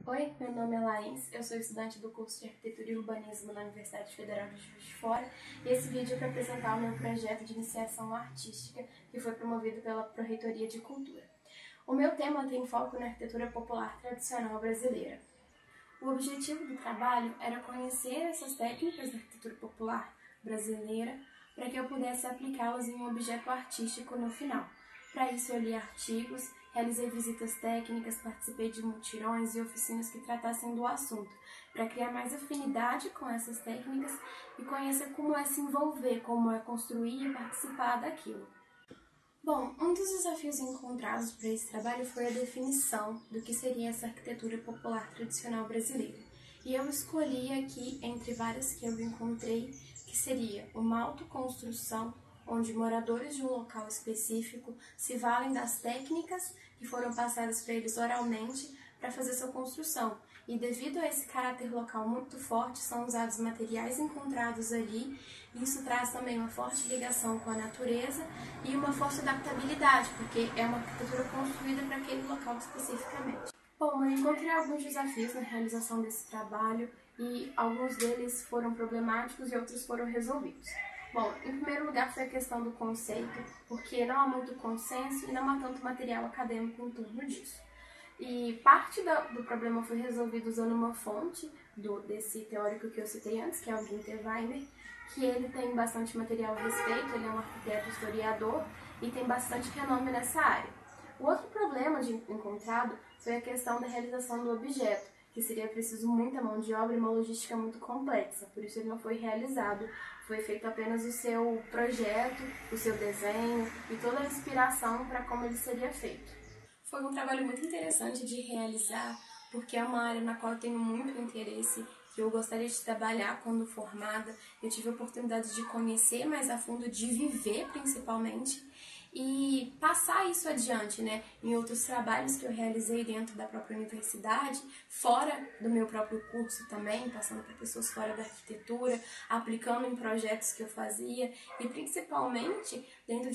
Oi, meu nome é Laís, eu sou estudante do curso de Arquitetura e Urbanismo na Universidade Federal de Juiz de Fora e esse vídeo é para apresentar o meu projeto de iniciação artística que foi promovido pela Pró-Reitoria de Cultura. O meu tema tem foco na arquitetura popular tradicional brasileira. O objetivo do trabalho era conhecer essas técnicas da arquitetura popular brasileira para que eu pudesse aplicá-las em um objeto artístico no final. Para isso eu li artigos, realizei visitas técnicas, participei de mutirões e oficinas que tratassem do assunto, para criar mais afinidade com essas técnicas e conhecer como é se envolver, como é construir e participar daquilo. Bom, um dos desafios encontrados para esse trabalho foi a definição do que seria essa arquitetura popular tradicional brasileira. E eu escolhi aqui, entre várias que eu encontrei, que seria uma autoconstrução, onde moradores de um local específico se valem das técnicas que foram passadas para eles oralmente para fazer sua construção. E devido a esse caráter local muito forte, são usados materiais encontrados ali, e isso traz também uma forte ligação com a natureza e uma forte adaptabilidade, porque é uma arquitetura construída para aquele local especificamente. Bom, eu encontrei alguns desafios na realização desse trabalho e alguns deles foram problemáticos e outros foram resolvidos. Bom, em primeiro lugar foi a questão do conceito, porque não há muito consenso e não há tanto material acadêmico em torno disso. E parte do problema foi resolvido usando uma fonte desse teórico que eu citei antes, que é o Günther Weimer, que ele tem bastante material a respeito, ele é um arquiteto historiador e tem bastante renome nessa área. O outro problema encontrado foi a questão da realização do objeto, que seria preciso muita mão de obra e uma logística muito complexa, por isso ele não foi realizado, foi feito apenas o seu projeto, o seu desenho e toda a inspiração para como ele seria feito. Foi um trabalho muito interessante de realizar, porque é uma área na qual eu tenho muito interesse, que eu gostaria de trabalhar quando formada. Eu tive a oportunidade de conhecer mais a fundo, de viver principalmente, e passar isso adiante, né, em outros trabalhos que eu realizei dentro da própria universidade, fora do meu próprio curso também, passando para pessoas fora da arquitetura, aplicando em projetos que eu fazia e principalmente dentro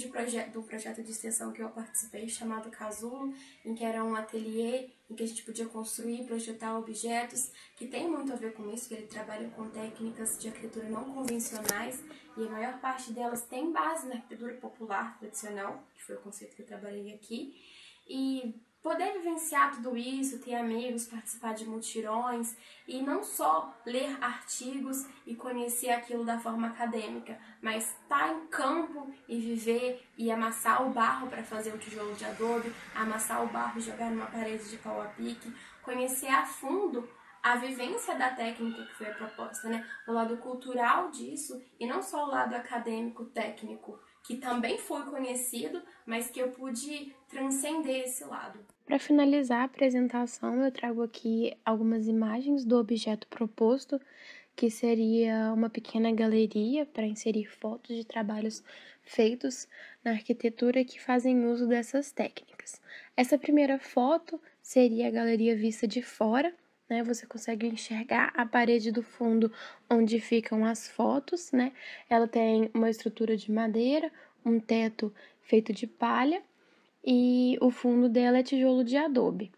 do projeto de extensão que eu participei chamado Casulo, em que era um ateliê em que a gente podia construir e projetar objetos, que tem muito a ver com isso, que ele trabalha com técnicas de arquitetura não convencionais e a maior parte delas tem base na arquitetura popular tradicional, que foi o conceito que eu trabalhei aqui, e poder vivenciar tudo isso, ter amigos, participar de mutirões e não só ler artigos e conhecer aquilo da forma acadêmica, mas estar em campo e viver e amassar o barro para fazer o tijolo de adobe, amassar o barro e jogar numa parede de pau a pique, conhecer a fundo a vivência da técnica que foi a proposta, né? O lado cultural disso e não só o lado acadêmico, técnico, que também foi conhecido, mas que eu pude transcender esse lado. Para finalizar a apresentação, eu trago aqui algumas imagens do objeto proposto, que seria uma pequena galeria para inserir fotos de trabalhos feitos na arquitetura que fazem uso dessas técnicas. Essa primeira foto seria a galeria vista de fora, né? Você consegue enxergar a parede do fundo onde ficam as fotos, né? Ela tem uma estrutura de madeira, um teto feito de palha e o fundo dela é tijolo de adobe.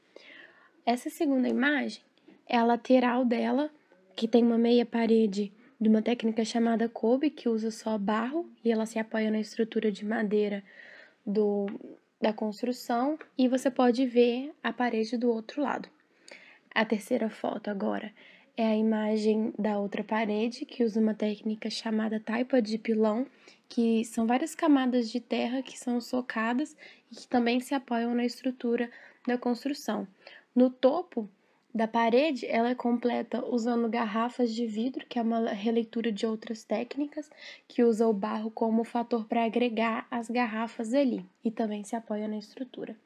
Essa segunda imagem é a lateral dela, que tem uma meia parede de uma técnica chamada Kobe, que usa só barro e ela se apoia na estrutura de madeira da construção, e você pode ver a parede do outro lado. A terceira foto agora é a imagem da outra parede, que usa uma técnica chamada taipa de pilão, que são várias camadas de terra que são socadas e que também se apoiam na estrutura da construção. No topo da parede, ela é completa usando garrafas de vidro, que é uma releitura de outras técnicas, que usa o barro como fator para agregar as garrafas ali e também se apoia na estrutura.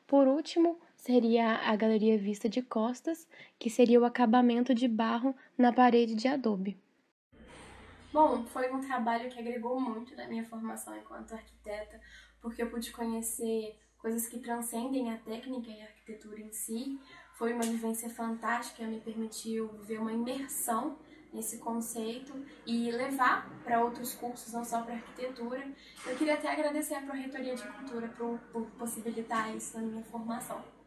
Por último, seria a galeria vista de costas, que seria o acabamento de barro na parede de adobe. Bom, foi um trabalho que agregou muito na minha formação enquanto arquiteta, porque eu pude conhecer coisas que transcendem a técnica e a arquitetura em si. Foi uma vivência fantástica, me permitiu ver uma imersão nesse conceito e levar para outros cursos, não só para arquitetura. Eu queria até agradecer à Pró-Reitoria de Cultura por possibilitar isso na minha formação.